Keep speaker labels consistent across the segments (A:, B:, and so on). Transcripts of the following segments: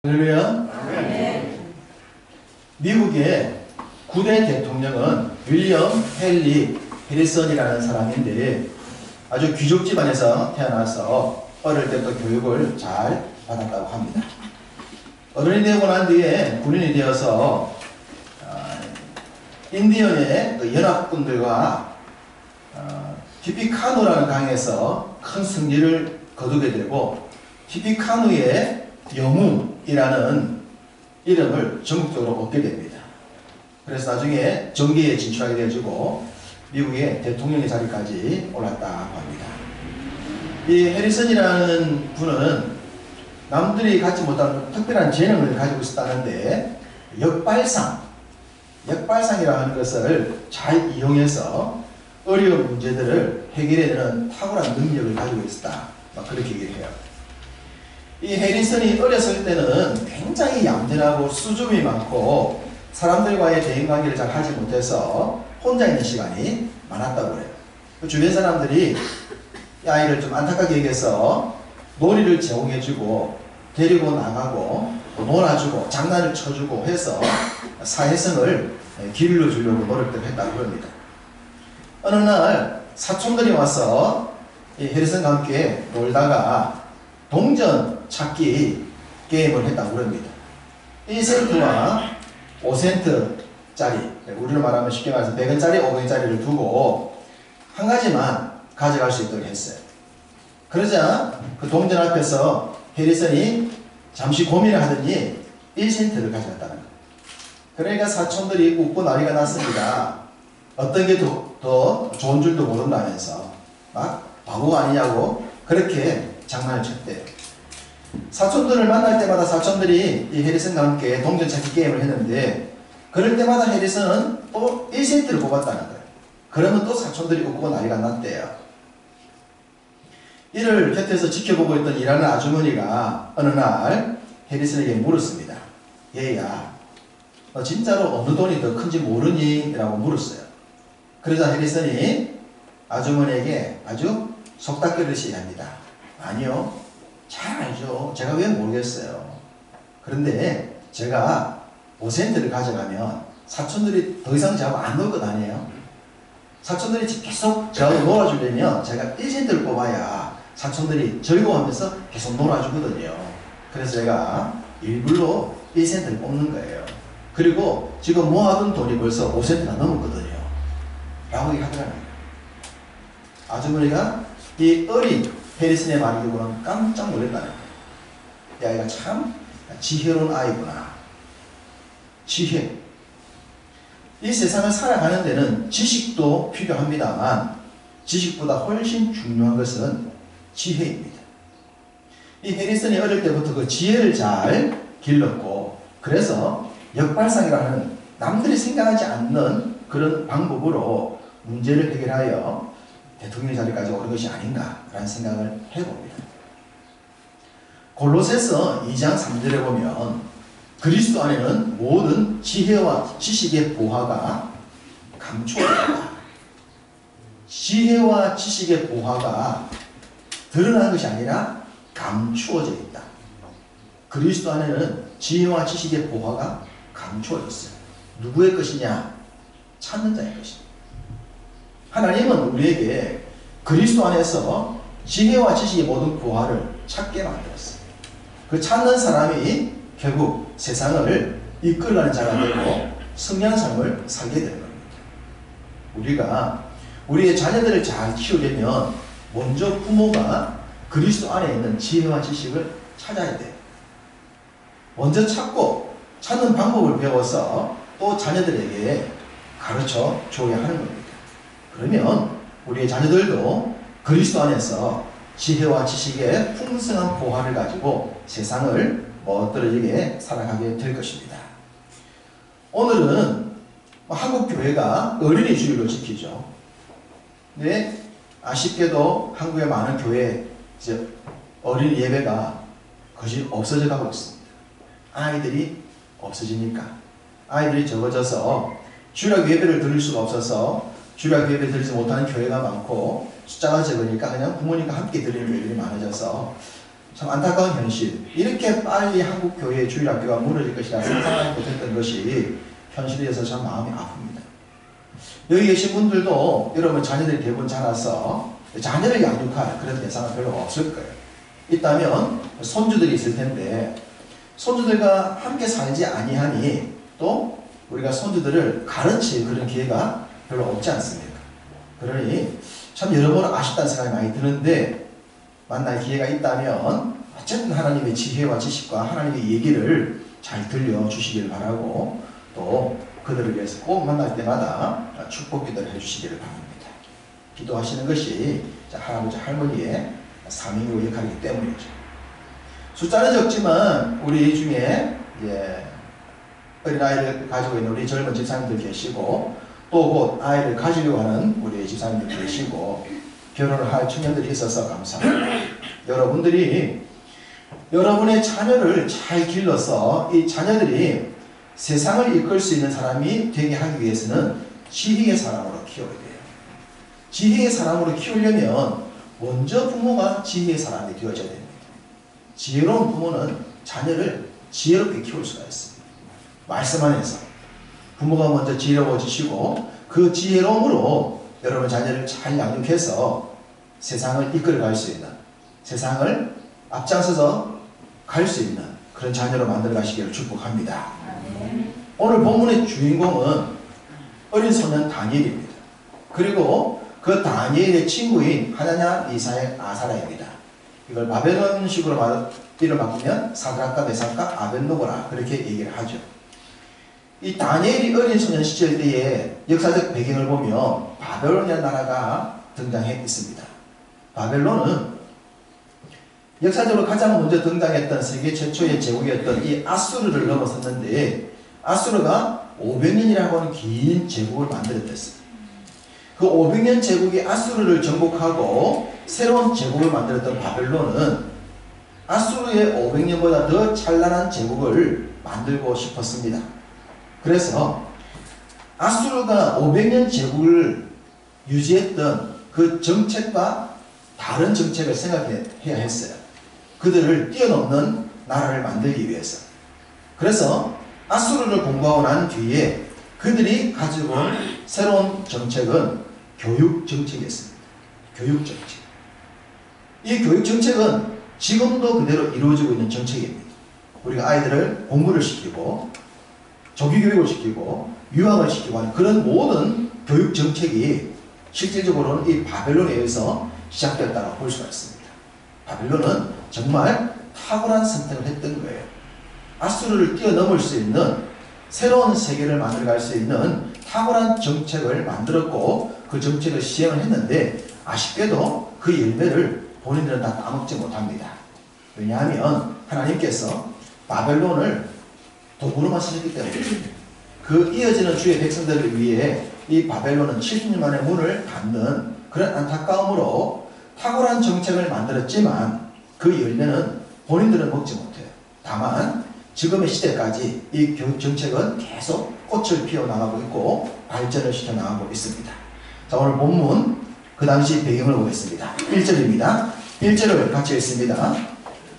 A: 할렐루야. 미국의 9대 대통령은 윌리엄 헨리 해리슨이라는 사람인데 아주 귀족 집안에서 태어나서 어릴 때부터 교육을 잘 받았다고 합니다. 어른이 되고 난 뒤에 군인이 되어서 인디언의 그 연합군들과 티피카누라는 강에서 큰 승리를 거두게 되고 티피카누의 영웅이라는 이름을 전국적으로 얻게 됩니다. 그래서 나중에 정계에 진출하게 되어지고 미국의 대통령의 자리까지 올랐다고 합니다. 이 해리슨이라는 분은 남들이 갖지 못한 특별한 재능을 가지고 있었다는데 역발상이라는 것을 잘 이용해서 어려운 문제들을 해결해내는 탁월한 능력을 가지고 있었다. 그렇게 얘기를 해요. 이 해리슨이 어렸을 때는 굉장히 얌전하고 수줍음이 많고 사람들과의 대인관계를 잘 하지 못해서 혼자 있는 시간이 많았다고 그래요. 주변 사람들이 이 아이를 좀 안타깝게 여겨서 놀이를 제공해주고 데리고 나가고 놀아주고 장난을 쳐주고 해서 사회성을 기울여 주려고 노력을 했다고 합니다. 어느 날 사촌들이 와서 이 해리슨과 함께 놀다가 동전 찾기 게임을 했다고 합니다. 1센트와 5센트짜리, 우리로 말하면 쉽게 말해서 100원짜리, 500원짜리를 두고 한 가지만 가져갈 수 있도록 했어요. 그러자 그 동전 앞에서 해리슨이 잠시 고민을 하더니 1센트를 가져갔다는 거예요. 그러니까 사촌들이 웃고 난리가 났습니다. 어떤 게 더 좋은 줄도 모른다면서 막 바보가 아니냐고 그렇게 장난을 쳤대요. 사촌들을 만날 때마다 사촌들이 이 해리슨과 함께 동전 찾기 게임을 했는데 그럴 때마다 해리슨은 또 1센트를 뽑았다는 거예요. 그러면 또 사촌들이 웃고 난리가 났대요. 이를 곁에서 지켜보고 있던 일하는 아주머니가 어느 날 해리슨에게 물었습니다. 얘야, 너 진짜로 어느 돈이 더 큰지 모르니? 라고 물었어요. 그러자 해리슨이 아주머니에게 아주 속닥거리듯이 합니다. 아니요, 잘 알죠. 제가 왜 모르겠어요. 그런데 제가 5센트를 가져가면 사촌들이 더 이상 저하고 안 놀 것 아니에요? 사촌들이 계속 저하고 놀아주려면 제가 1센트를 뽑아야 사촌들이 즐거워하면서 계속 놀아주거든요. 그래서 제가 일부러 1센트를 뽑는 거예요. 그리고 지금 모아둔 돈이 벌써 5센트가 넘었거든요. 라고 얘기하더라고요. 아주머니가 이 어린 해리슨의 말을 듣고는 깜짝 놀랐다는 거예요. 이 아이가 참 지혜로운 아이구나. 지혜. 이 세상을 살아가는 데는 지식도 필요합니다만 지식보다 훨씬 중요한 것은 지혜입니다. 이 해리슨이 어릴 때부터 그 지혜를 잘 길렀고 그래서 역발상이라는 남들이 생각하지 않는 그런 방법으로 문제를 해결하여 대통령 자리까지 오른 것이 아닌가라는 생각을 해봅니다. 골로새서 2장 3절에 보면 그리스도 안에는 모든 지혜와 지식의 보화가 감추어졌다. 지혜와 지식의 보화가 드러난 것이 아니라 감추어져 있다. 그리스도 안에는 지혜와 지식의 보화가 감추어졌어요. 누구의 것이냐? 찾는 자의 것입니다. 하나님은 우리에게 그리스도 안에서 지혜와 지식의 모든 보화를 찾게 만들었어요. 그 찾는 사람이 결국 세상을 이끌어가는 자가 되고 승리하는 삶을 살게 되는 겁니다. 우리가 우리의 자녀들을 잘 키우려면 먼저 부모가 그리스도 안에 있는 지혜와 지식을 찾아야 돼요. 먼저 찾고 찾는 방법을 배워서 또 자녀들에게 가르쳐 줘야 하는 겁니다. 그러면 우리의 자녀들도 그리스도 안에서 지혜와 지식의 풍성한 보화를 가지고 세상을 멋들어지게 살아가게 될 것입니다. 오늘은 한국 교회가 어린이 주일로 지키죠. 근데 아쉽게도 한국의 많은 교회 어린이 예배가 거의 없어져 가고 있습니다. 아이들이 없어지니까 아이들이 적어져서 주일학 예배를 드릴 수가 없어서 주일학 예배 드리지 못하는 교회가 많고 숫자가 적으니까 그냥 부모님과 함께 드리는 교회들이 많아져서 참 안타까운 현실. 이렇게 빨리 한국 교회의 주일학교가 무너질 것이라 상상하지 못했던 것이 현실이어서 참 마음이 아픕니다. 여기 계신 분들도 여러분 자녀들이 대부분 자라서 자녀를 양육할 그런 대상은 별로 없을 거예요. 있다면 손주들이 있을 텐데 손주들과 함께 살지 아니하니 또 우리가 손주들을 가르칠 그런 기회가 별로 없지 않습니까? 그러니 참 여러 번 아쉽다는 생각이 많이 드는데 만날 기회가 있다면 어쨌든 하나님의 지혜와 지식과 하나님의 얘기를 잘 들려주시기를 바라고 또 그들을 위해서 꼭 만날 때마다 축복 기도를 해주시기를 바랍니다. 기도하시는 것이 할아버지 할머니의 사명이고 역할이기 때문이죠. 숫자는 적지만 우리 중에 어린아이를 가지고 있는 우리 젊은 집사님들 계시고 또 곧 아이를 가지려고 하는 우리 집사님들 계시고 결혼을 할 청년들이 있어서 감사합니다. 여러분들이 여러분의 자녀를 잘 길러서 이 자녀들이 세상을 이끌 수 있는 사람이 되게 하기 위해서는 지혜의 사람으로 키워야 돼요. 지혜의 사람으로 키우려면 먼저 부모가 지혜의 사람이 되어져야 됩니다. 지혜로운 부모는 자녀를 지혜롭게 키울 수가 있습니다. 말씀 안에서 부모가 먼저 지혜로워지시고 그 지혜로움으로 여러분 자녀를 잘 양육해서 세상을 이끌어갈 수 있는, 세상을 앞장서서 갈 수 있는 그런 자녀로 만들어 가시기를 축복합니다. 오늘 본문의 주인공은 어린 소년 다니엘입니다. 그리고 그 다니엘의 친구인 하나냐, 미사엘, 아사랴입니다. 이걸 바벨론식으로 이름 바꾸면 사드락과 메삭과 아벳노고라 그렇게 얘기를 하죠. 이 다니엘이 어린 소년 시절 때의 역사적 배경을 보면 바벨론이라는 나라가 등장해 있습니다. 바벨론은 역사적으로 가장 먼저 등장했던 세계 최초의 제국이었던 이 아수르를 넘어섰는데 아수르가 500년이라고 하는 긴 제국을 만들어냈어요. 그 500년 제국이 아수르를 정복하고 새로운 제국을 만들었던 바벨론은 아수르의 500년보다 더 찬란한 제국을 만들고 싶었습니다. 그래서 아수르가 500년 제국을 유지했던 그 정책과 다른 정책을 생각해야 했어요. 그들을 뛰어넘는 나라를 만들기 위해서. 그래서 아수르를 공부하고 난 뒤에 그들이 가지고 온 새로운 정책은 교육 정책이었습니다. 교육 정책. 이 교육 정책은 지금도 그대로 이루어지고 있는 정책입니다. 우리가 아이들을 공부를 시키고 조기 교육을 시키고 유학을 시키고 하는 그런 모든 교육 정책이 실질적으로는 이 바벨론에 의해서 시작되었다고 볼 수가 있습니다. 바벨론은 정말 탁월한 선택을 했던 거예요. 아수르를 뛰어넘을 수 있는 새로운 세계를 만들어갈 수 있는 탁월한 정책을 만들었고 그 정책을 시행을 했는데 아쉽게도 그 열매를 본인들은 다 따먹지 못합니다. 왜냐하면 하나님께서 바벨론을 도구로만 쓰셨기 때문에 그 이어지는 주의 백성들을 위해 이 바벨론은 70년 만에 문을 닫는 그런 안타까움으로 탁월한 정책을 만들었지만 그 열매는 본인들은 먹지 못해요. 다만 지금의 시대까지 이 교육 정책은 계속 꽃을 피워나가고 있고 발전을 시켜나가고 있습니다. 자, 오늘 본문 그 당시 배경을 보겠습니다. 1절입니다. 1절을 같이 읽습니다.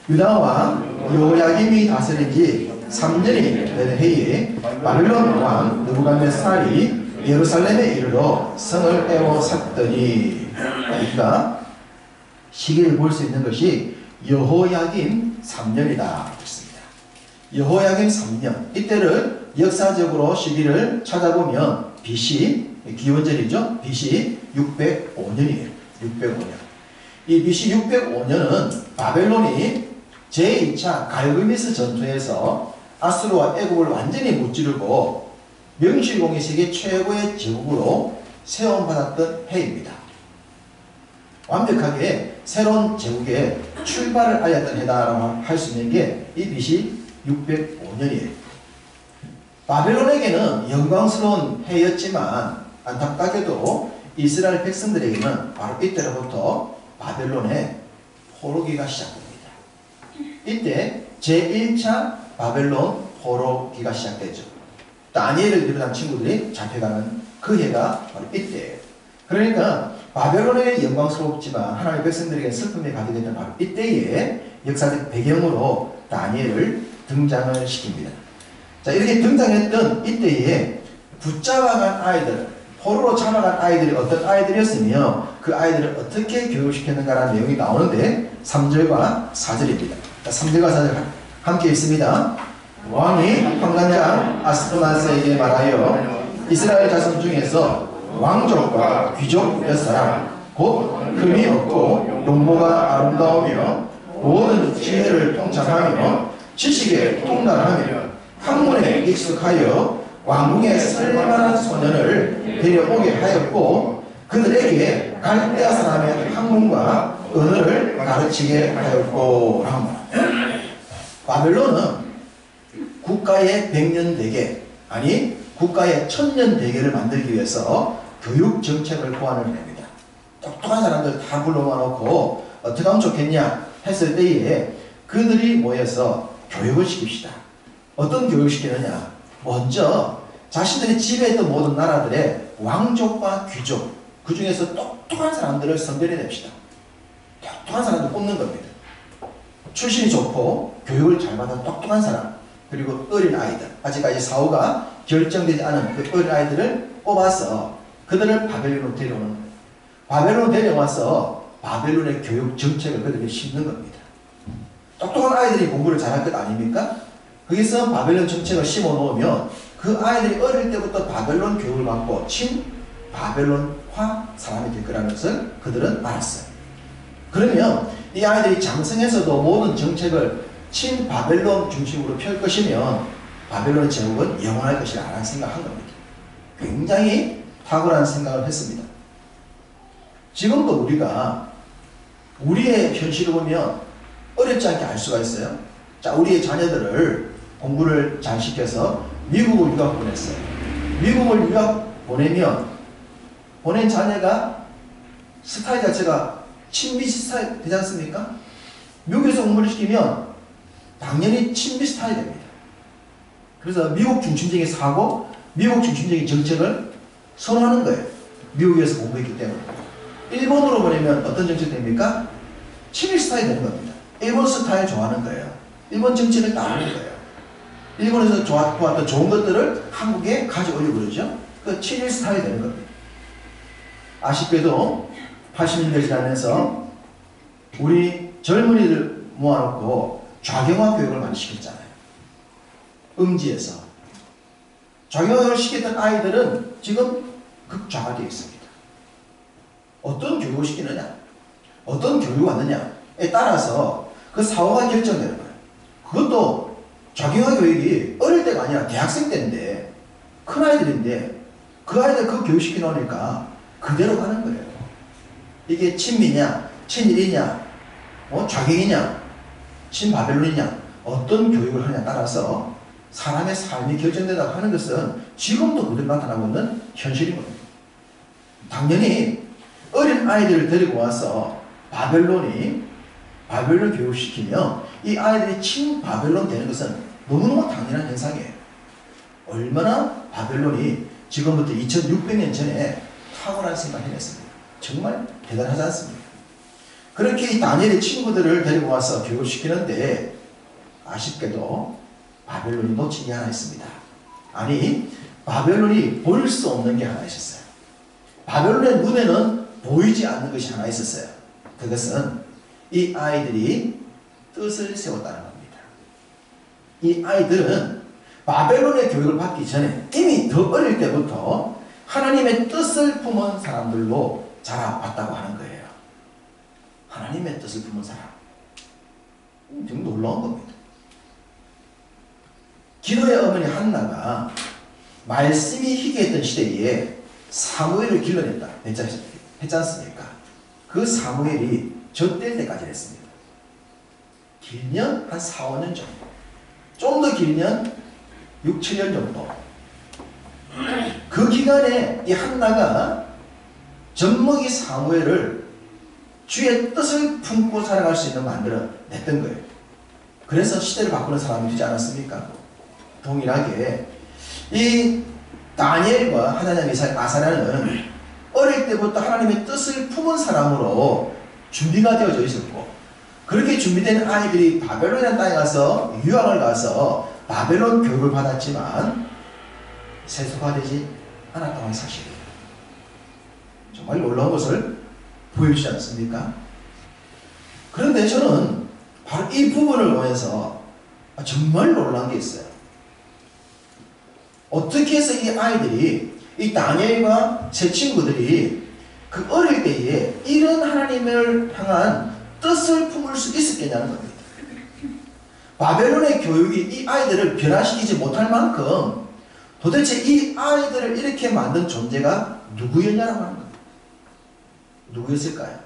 A: 유다 왕 여호야김이 다스린 지 3년이 되는 해에 바벨론 왕 느부갓네살이 예루살렘에 이르러 성을 빼어 샀더니, 그러니까 시기를 볼 수 있는 것이 여호야김 3년이다. 여호야김 3년, 이때를 역사적으로 시기를 찾아보면 BC, 기원전이죠. BC 605년이에요. 605년. 이 BC 605년은 바벨론이 제2차 갈그미스 전투에서 아수르와 애국을 완전히 무찌르고 명실공히 세계 최고의 제국으로 세움받았던 해입니다. 완벽하게 새로운 제국의 출발을 알렸던 해다라고 할 수 있는 게 이 BC 605년이에요. 바벨론에게는 영광스러운 해였지만 안타깝게도 이스라엘 백성들에게는 바로 이때로부터 바벨론의 포로기가 시작됩니다. 이때 제1차 바벨론 포로기가 시작되죠. 다니엘을 비롯한 친구들이 잡혀가는 그 해가 바로 이때예요. 그러니까 바벨론의 영광스럽지만 하나님의 백성들에게 슬픔이 가득했던 바로 이때의 역사적 배경으로 다니엘을 등장을 시킵니다. 자, 이렇게 등장했던 이때에 붙잡아간 아이들, 포로로 잡아간 아이들이 어떤 아이들이었으며 그 아이들을 어떻게 교육시켰는가라는 내용이 나오는데 3절과 4절입니다. 자, 3절과 4절 함께 있습니다. 왕이 황관장 아스토나스에게 말하여 이스라엘 자손 중에서 왕족과 귀족 몇 사람 곧 흠이 없고 용모가 아름다우며 모든 지혜를 통찰하며 지식에 통달하며 학문에 익숙하여 왕궁에 쓸만한 소년을 데려오게 하였고 그들에게 갈대아 사람의 학문과 언어를 가르치게 하였고 합니다. 바벨론은 국가의 100년 대계, 아니 국가의 1000년 대계를 만들기 위해서 교육 정책을 고안을 합니다. 똑똑한 사람들 다 불러놓고 어떻게 하면 좋겠냐 했을 때에 그들이 모여서 교육을 시킵시다. 어떤 교육을 시키느냐? 먼저 자신들이 지배했던 모든 나라들의 왕족과 귀족, 그 중에서 똑똑한 사람들을 선별해냅시다. 똑똑한 사람들 뽑는 겁니다. 출신이 좋고 교육을 잘 받은 똑똑한 사람, 그리고 어린 아이들, 아직까지 사후가 결정되지 않은 그 어린 아이들을 뽑아서 그들을 바벨론으로 데려오는 거예요. 바벨론으로 데려와서 바벨론의 교육 정책을 그들에게 심는 겁니다. 똑똑한 아이들이 공부를 잘할 것 아닙니까? 거기서 바벨론 정책을 심어 놓으면 그 아이들이 어릴 때부터 바벨론 교육을 받고 친 바벨론화 사람이 될 거라는 것을 그들은 알았어요. 그러면 이 아이들이 장성해서도 모든 정책을 친 바벨론 중심으로 펼 것이면 바벨론의 제국은 영원할 것이라는 생각한 겁니다. 굉장히 탁월한 생각을 했습니다. 지금도 우리가 우리의 현실을 보면 어렵지 않게 알 수가 있어요. 자, 우리의 자녀들을 공부를 잘 시켜서 미국을 유학 보냈어요. 미국을 유학 보내면 보낸 자녀가 스타일 자체가 친미 스타일 되지 않습니까? 미국에서 공부를 시키면 당연히 친미 스타일이 됩니다. 그래서 미국 중심적인 사고, 미국 중심적인 정책을 선호하는 거예요. 미국에서 공부했기 때문에. 일본으로 보내면 어떤 정책이 됩니까? 친미 스타일이 되는 겁니다. 일본 스타일 좋아하는 거예요. 일본 정책을 따르는 거예요. 일본에서 보았던 좋은 것들을 한국에 가져오려고 그러죠. 그 친일 스타일이 되는 겁니다. 아쉽게도 80년대 지나면서 우리 젊은이들 모아놓고 좌경화 교육을 많이 시켰잖아요. 음지에서. 좌경화 교육을 시켰던 아이들은 지금 극좌화되어 있습니다. 어떤 교육을 시키느냐, 어떤 교육을 받느냐에 따라서 그 사고가 결정되는 거예요. 그것도 좌경화 교육이 어릴 때가 아니라 대학생 때인데, 큰 아이들인데 그 아이들 그 교육시켜 놓으니까 그대로 가는 거예요. 이게 친미냐, 친일이냐, 좌경이냐, 친바벨론이냐, 어떤 교육을 하느냐에 따라서 사람의 삶이 결정된다고 하는 것은 지금도 그대로 나타나고 있는 현실인 겁니다. 당연히 어린 아이들을 데리고 와서 바벨론 교육시키면 이 아이들이 친바벨론 되는 것은 너무너무 당연한 현상이에요. 얼마나 바벨론이 지금부터 2600년 전에 탁월한 생각을 해냈습니다. 정말 대단하지 않습니까? 그렇게 이 다니엘의 친구들을 데리고 와서 교육을 시키는데 아쉽게도 바벨론이 놓친 게 하나 있습니다. 아니, 바벨론이 볼 수 없는 게 하나 있었어요. 바벨론의 눈에는 보이지 않는 것이 하나 있었어요. 그것은 이 아이들이 뜻을 세웠다는 겁니다. 이 아이들은 바벨론의 교육을 받기 전에 이미 더 어릴 때부터 하나님의 뜻을 품은 사람들로 자라왔다고 하는 거예요. 하나님의 뜻을 품은 사람. 좀 놀라운 겁니다. 기도의 어머니 한나가 말씀이 희귀했던 시대에 사무엘을 길러냈다 했지 않습니까? 그 사무엘이 젖될 때까지 했습니다. 길면 한 4, 5년 정도. 좀 더 길면 6, 7년 정도. 그 기간에 이 한나가 젖먹이 사무엘을 주의 뜻을 품고 살아갈 수 있는 만들어 냈던 거예요. 그래서 시대를 바꾸는 사람이 되지 않았습니까? 동일하게 이 다니엘과 하나냐, 미사엘, 아사랴는 어릴 때부터 하나님의 뜻을 품은 사람으로 준비가 되어져 있었고, 그렇게 준비된 아이들이 바벨론이라는 땅에 가서 유학을 가서 바벨론 교육을 받았지만 세속화되지 않았다고 하는 사실이에요. 정말 놀라운 것을 보여주지 않습니까? 그런데 저는 바로 이 부분을 보면서 정말 놀란 게 있어요. 어떻게 해서 이 아이들이, 이 다니엘과 제 친구들이 그 어릴 때에 이런 하나님을 향한 뜻을 품을 수 있었겠냐는 겁니다. 바벨론의 교육이 이 아이들을 변화시키지 못할 만큼 도대체 이 아이들을 이렇게 만든 존재가 누구였냐라고 하는 겁니다. 누구였을까요?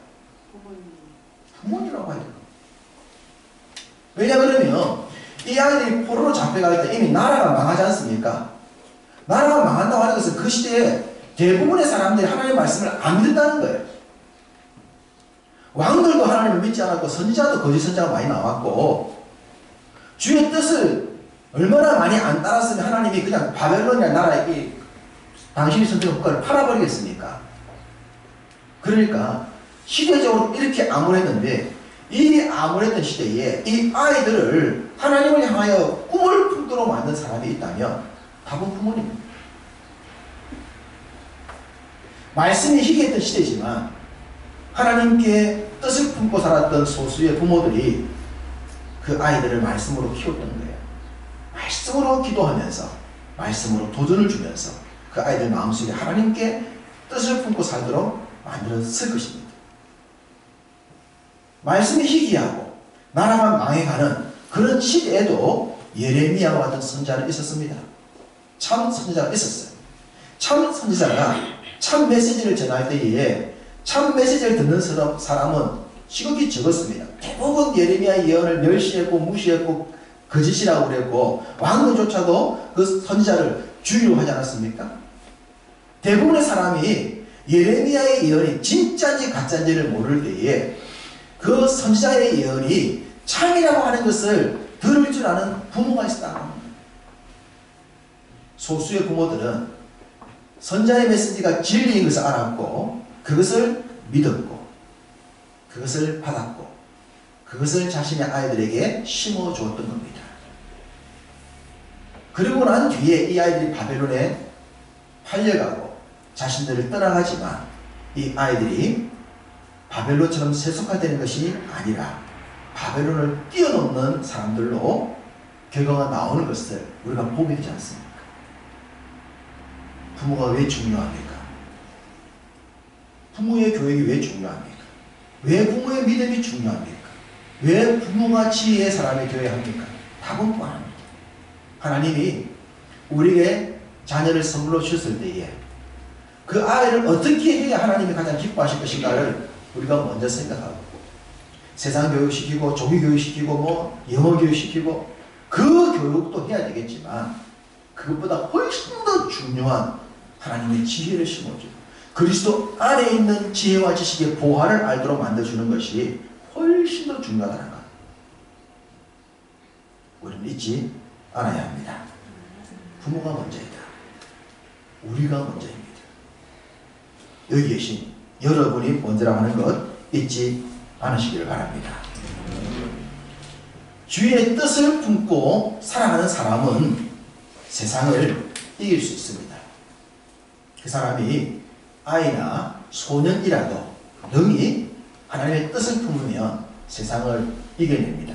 A: 부모님이라고 해야 돼요. 왜냐 그러면 이 아이들이 포로로 잡혀갈 때 이미 나라가 망하지 않습니까? 나라가 망한다고 하는 것은 그 시대에 대부분의 사람들이 하나님의 말씀을 안 믿는다는 거예요. 왕들도 하나님을 믿지 않았고 선지자도 거짓 선지자가 많이 나왔고, 주의 뜻을 얼마나 많이 안 따랐으면 하나님이 그냥 바벨론이라는 나라에 당신이 선택한 국가를 팔아버리겠습니까? 그러니까 시대적으로 이렇게 암울했는데, 이 암울했던 시대에 이 아이들을 하나님을 향하여 꿈을 품도록 만든 사람이 있다면 답은 부모님입니다. 말씀이 희귀했던 시대지만 하나님께 뜻을 품고 살았던 소수의 부모들이 그 아이들을 말씀으로 키웠던 거예요. 말씀으로 기도하면서, 말씀으로 도전을 주면서 그 아이들 마음속에 하나님께 뜻을 품고 살도록 만들었을 것입니다. 말씀이 희귀하고 나라가 망해가는 그런 시대에도 예레미야와 같은 선지자는 있었습니다. 참 선지자가 있었어요. 참 선지자가 참 메시지를 전할 때에 참 메시지를 듣는 사람은 지극히 적었습니다. 대부분 예레미야의 예언을 멸시했고 무시했고 거짓이라고 그랬고, 왕들조차도 그 선지자를 주의로 하지 않았습니까? 대부분의 사람이 예레미야의 예언이 진짜인지 가짜인지를 모를 때에 그 선지자의 예언이 참이라고 하는 것을 들을 줄 아는 부모가 있었다고 합니다. 소수의 부모들은 선지자의 메시지가 진리인 것을 알았고, 그것을 믿었고, 그것을 받았고, 그것을 자신의 아이들에게 심어주었던 겁니다. 그리고 난 뒤에 이 아이들이 바벨론에 팔려가고 자신들을 떠나가지만 이 아이들이 바벨론처럼 세속화되는 것이 아니라 바벨론을 뛰어넘는 사람들로 결과가 나오는 것을 우리가 보게 되지 않습니까? 부모가 왜 중요합니까? 부모의 교육이 왜 중요합니까? 왜 부모의 믿음이 중요합니까? 왜 부모가 지혜의 사람이 되어야 합니까? 답은 뻔합니다. 하나님이 우리에게 자녀를 선물로 주셨을 때에 그 아이를 어떻게 해야 하나님이 가장 기뻐하실 것인가를 우리가 먼저 생각하고, 세상 교육시키고 종이 교육시키고 뭐 영어 교육시키고 그 교육도 해야 되겠지만, 그것보다 훨씬 더 중요한 하나님의 지혜를 심어주고 그리스도 안에 있는 지혜와 지식의 보화를 알도록 만들어주는 것이 훨씬 더 중요하다는 것, 우리는 잊지 않아야 합니다. 부모가 먼저이다. 우리가 먼저입니다. 여기 계신 여러분이 먼저라고 하는 것 잊지 않으시기를 바랍니다. 주의 뜻을 품고 살아가는 사람은 세상을 이길 수 있습니다. 그 사람이 아이나 소년이라도 능히 하나님의 뜻을 품으면 세상을 이겨냅니다.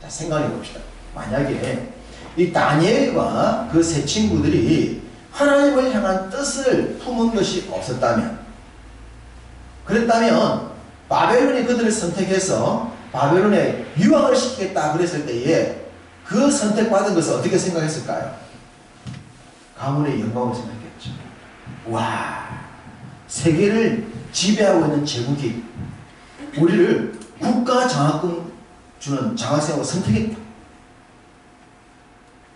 A: 자, 생각해 봅시다. 만약에 이 다니엘과 그 세 친구들이 하나님을 향한 뜻을 품은 것이 없었다면, 그랬다면 바벨론이 그들을 선택해서 바벨론에 유학을 시키겠다 그랬을 때에 그 선택받은 것을 어떻게 생각했을까요? 가문의 영광을 생각했죠. 와, 세계를 지배하고 있는 제국이 우리를 국가 장학금 주는 장학생으로 선택했다.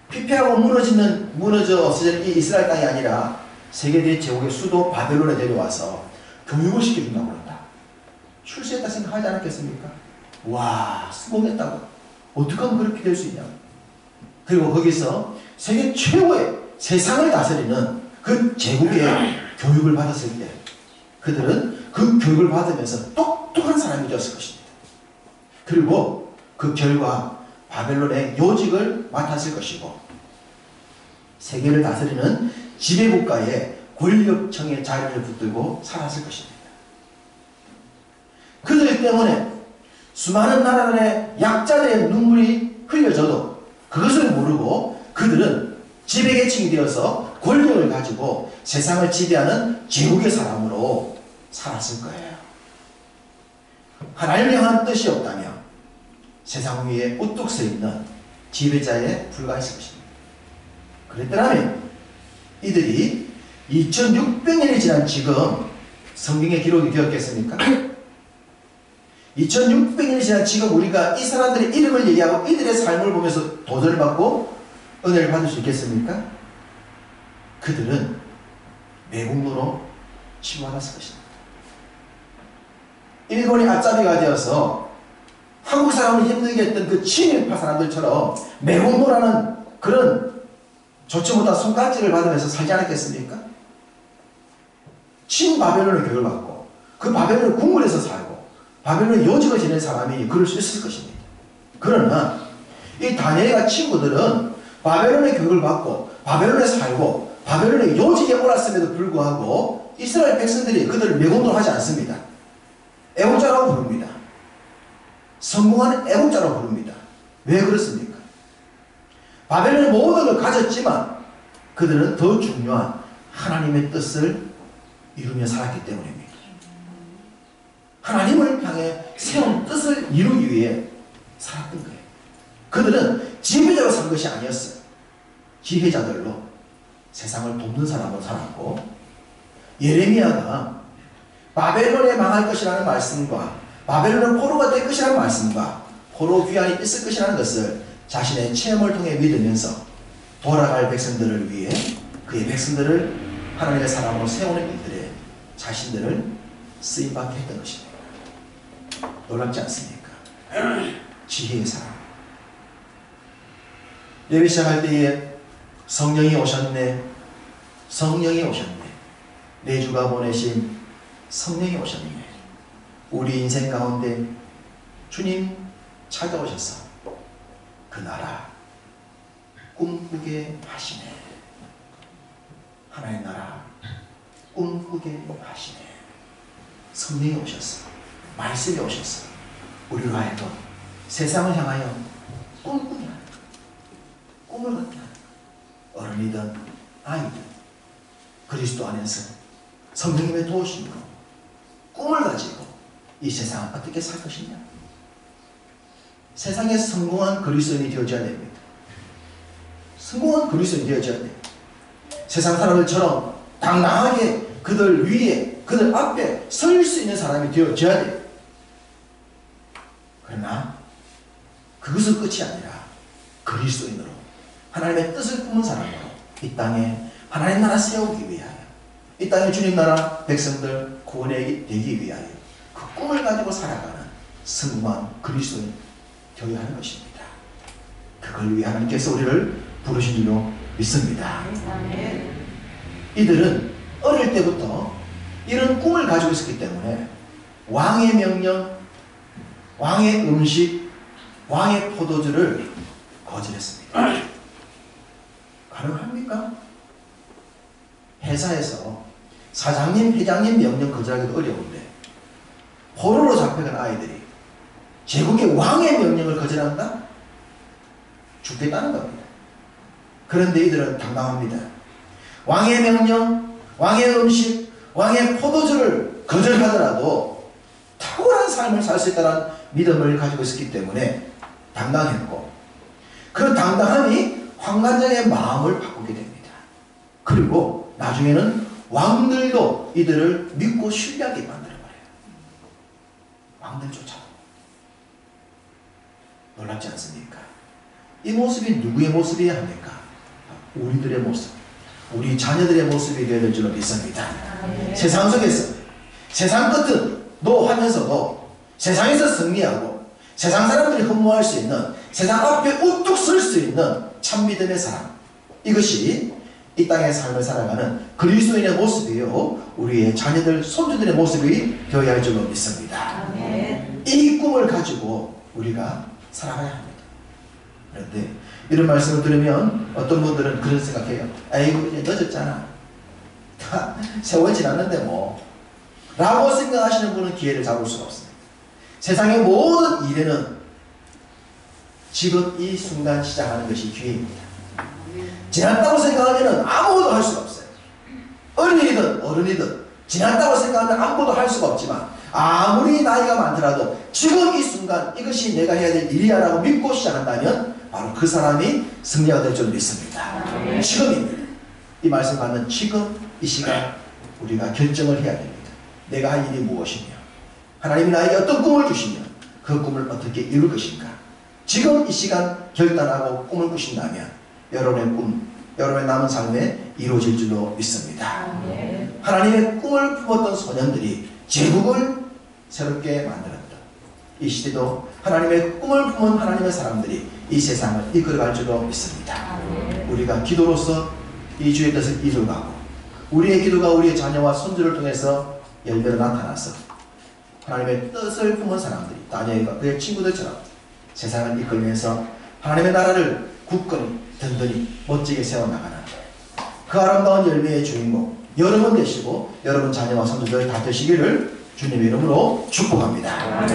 A: 피폐하고 무너져 없어지는 이 이스라엘 땅이 아니라 세계 대제국의 수도 바벨론에 데려와서 교육을 시켜준다고 그런다. 출세했다 생각하지 않았겠습니까? 와, 수고했다고. 어떻게 하면 그렇게 될 수 있냐. 그리고 거기서 세계 최고의 세상을 다스리는 그 제국의 교육을 받았을 때 그들은 그 교육을 받으면서 똑똑한 사람이 되었을 것입니다. 그리고 그 결과 바벨론의 요직을 맡았을 것이고 세계를 다스리는 지배국가의 권력층의 자리를 붙들고 살았을 것입니다. 그들 때문에 수많은 나라의 약자들의 눈물이 흘려져도 그것을 모르고 그들은 지배계층이 되어서 권력을 가지고 세상을 지배하는 제국의 사람으로 살았을 거예요. 하나님을 향한 뜻이 없다면 세상 위에 우뚝 서 있는 지배자에 불과했을 것입니다. 그랬더라면 이들이 2600년이 지난 지금 성경에 기록이 되었겠습니까? 2600년이 지난 지금 우리가 이 사람들의 이름을 얘기하고 이들의 삶을 보면서 도전을 받고 은혜를 받을 수 있겠습니까? 그들은 매국노로 치부받았을 것입니다. 일본이 앞잡이가 되어서 한국 사람을 힘들게 했던 그 친일파 사람들처럼 매국노라는 그런 좋지 못한 손가락질을 받으면서 살지 않았겠습니까? 친바벨론의 교육을 받고 그 바벨론의 국물에서 살고 바벨론의 요직을 지낸 사람이 그럴 수 있을 것입니다. 그러나 이 다니엘과 친구들은 바벨론의 교육을 받고 바벨론에 살고 바벨론의 요직에 옳았음에도 불구하고 이스라엘 백성들이 그들을 매국노로 하지 않습니다. 애국자라고 부릅니다. 성공한 애국자라고 부릅니다. 왜 그렇습니까? 바벨론의 모든 걸 가졌지만 그들은 더 중요한 하나님의 뜻을 이루며 살았기 때문입니다. 하나님을 향해 세운 뜻을 이루기 위해 살았던 거예요. 그들은 지배자로 산 것이 아니었어요. 지혜자들로 세상을 돕는 사람으로 살았고 예레미야가 바벨론에 망할 것이라는 말씀과 바벨론은 포로가 될 것이라는 말씀과 포로 귀환이 있을 것이라는 것을 자신의 체험을 통해 믿으면서 돌아갈 백성들을 위해 그의 백성들을 하나님의 사람으로 세우는 일들에 자신들을 쓰임받게 했던 것입니다. 놀랍지 않습니까? 지혜의 사람. 예배 시작할 때에 성령이 오셨네, 성령이 오셨네, 내 주가 보내신 성령이 오셨네. 우리 인생 가운데 주님 찾아오셔서 그 나라 꿈꾸게 하시네. 하나님 나라 꿈꾸게 하시네. 성령이 오셨어. 말씀이 오셨어. 우리로 하여금 세상을 향하여 꿈꾸게 하는, 꿈을 갖게 하는, 어른이든 아이든 그리스도 안에서 성령님의 도우심으로 꿈을 가지고 이 세상을 어떻게 살 것이냐. 세상에 성공한 그리스도인이 되어져야 됩니다. 성공한 그리스도인이 되어져야 돼요. 세상 사람들처럼 당당하게 그들 위에 그들 앞에 설 수 있는 사람이 되어져야 돼요. 그러나 그것은 끝이 아니라 그리스도인으로 하나님의 뜻을 꾸는 사람으로 이 땅에 하나님 나라 세우기 위하여 이 땅에 주님 나라 백성들 구원에 되기 위하여 그 꿈을 가지고 살아가는 성공한 그리스도인 되어야 하는 것입니다. 그걸 위해 하나님께서 우리를 부르신 줄로 믿습니다. 이들은 어릴 때부터 이런 꿈을 가지고 있었기 때문에 왕의 명령, 왕의 음식, 왕의 포도주를 거절했습니다. 가능합니까? 회사에서 사장님, 회장님 명령 거절하기도 어려운데 포로로 잡혀간 아이들이 제국의 왕의 명령을 거절한다? 죽겠다는 겁니다. 그런데 이들은 당당합니다. 왕의 명령, 왕의 음식, 왕의 포도주를 거절하더라도 탁월한 삶을 살 수 있다는 믿음을 가지고 있었기 때문에 당당했고 그 당당함이 황관장의 마음을 바꾸게 됩니다. 그리고 나중에는 왕들도 이들을 믿고 신뢰하게 만들어버려요. 왕들조차도. 놀랍지 않습니까? 이 모습이 누구의 모습이어야 합니까? 우리들의 모습, 우리 자녀들의 모습이 되어야 될 줄로 믿습니다. 세상 속에서 세상 끝은 너 하면서도 세상에서 승리하고 세상 사람들이 흠모할 수 있는 세상 앞에 우뚝 설 수 있는 참 믿음의 사람, 이것이 이 땅의 삶을 살아가는 그리스도인의 모습이요 우리의 자녀들, 손주들의 모습이 되어야 할 줄로 믿습니다. 이 꿈을 가지고 우리가 살아가야 합니다. 그런데 이런 말씀을 들으면 어떤 분들은 그런 생각해요. 아이고 이제 늦었잖아. 다 세월 지났는데 뭐 라고 생각하시는 분은 기회를 잡을 수가 없어요. 세상의 모든 일에는 지금 이 순간 시작하는 것이 기회입니다. 지났다고 생각하면 아무것도 할 수가 없어요. 어린이든 어른이든 지났다고 생각하면 아무것도 할 수가 없지만 아무리 나이가 많더라도 지금 이 순간 이것이 내가 해야 될 일이야 라고 믿고 시작한다면 바로 그 사람이 승리가 될 줄 믿습니다. 지금입니다. 이 말씀 받는 지금 이 시간 우리가 결정을 해야 됩니다. 내가 할 일이 무엇이며 하나님이 나에게 어떤 꿈을 주시며 그 꿈을 어떻게 이룰 것인가. 지금 이 시간 결단하고 꿈을 꾸신다면 여러분의 꿈, 여러분의 남은 삶에 이루어질 줄로 믿습니다. 하나님의 꿈을 품었던 소년들이 제국을 새롭게 만들었다. 이 시대도 하나님의 꿈을 품은 하나님의 사람들이 이 세상을 이끌어갈 줄로 믿습니다. 우리가 기도로서 이 주의 뜻을 이루어가고 우리의 기도가 우리의 자녀와 손주를 통해서 열매로 나타나서 하나님의 뜻을 품은 사람들이 다니엘과 그의 친구들처럼 세상을 이끌면서 하나님의 나라를 굳건히 든든히 멋지게 세워나가는 그 아름다운 열매의 주인공 여러분 되시고 여러분 자녀와 손주들 다 되시기를 주님의 이름으로 축복합니다.